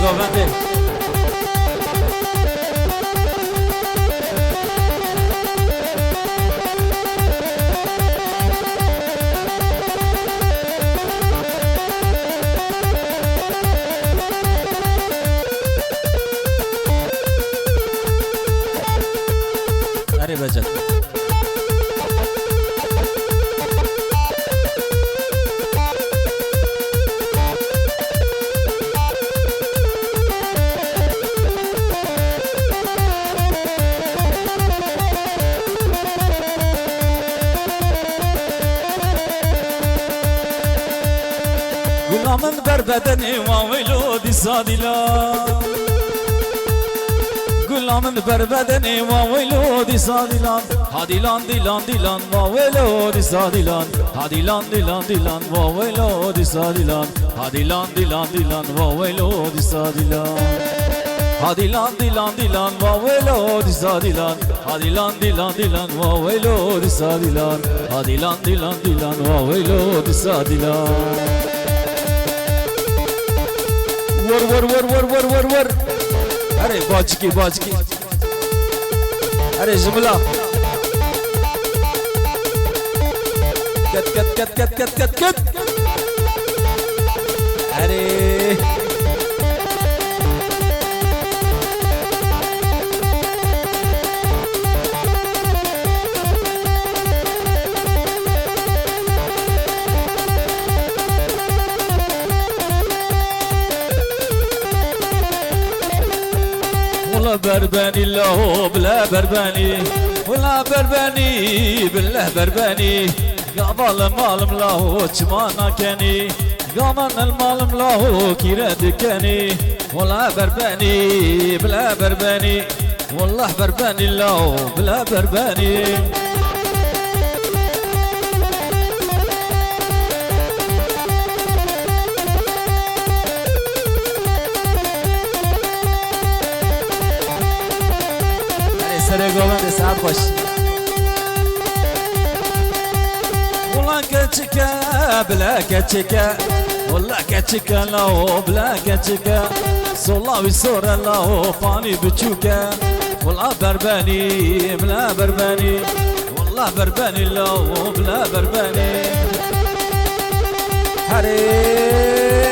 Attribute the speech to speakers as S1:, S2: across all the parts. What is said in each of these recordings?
S1: گوونده اره بجد من بر بدني واويلو دي صادلا غلام بر بدني واويلو دي صادلا هاديلان ديلان ديلان واويلو دي صادلا هاديلان ديلان ديلان واويلو دي صادلا هاديلان ديلان ديلان واويلو دي صادلا هاديلان ديلان ديلان واويلو دي صادلا هاديلان ديلان ديلان واويلو دي صادلا هاديلان ديلان ديلان واويلو دي صادلا ور ور ور ور ور ور ور अरे बाज की अरे जुमला कत कत कत कत कत कत कत अरे ولا برباني الله بلا برباني ولا برباني بالله برباني قابل المال ملاه چمانا كاني قامن المال ملاه كيراد كاني ولا برباني بلا برباني والله برباني الله بلا برباني سر گوبند ساعت خوش والله كتشكا بلا كتشكا والله كتشكا لا بلا كتشكا صلاوي صور الله فاني بتشوكا والله برباني بلا برباني والله برباني لا بلا برباني حريم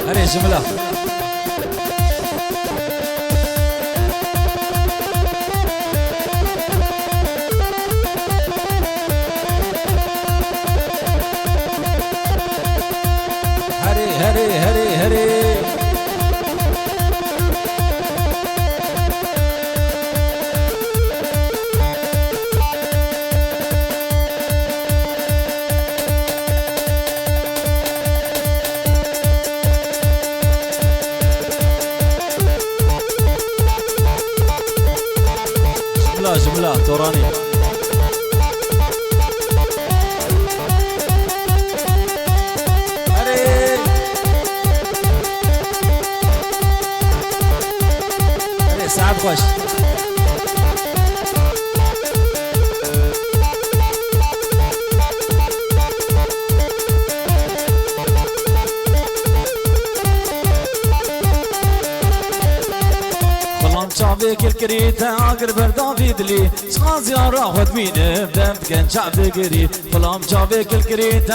S1: अरे जुमला हरे हरे हरे हरे جملة توراني أري سعد خوش شعبك الكريت عقر بردان في دلي شغازي راح ودمين بدم كان شعبك كريت فلام شعبك الكريت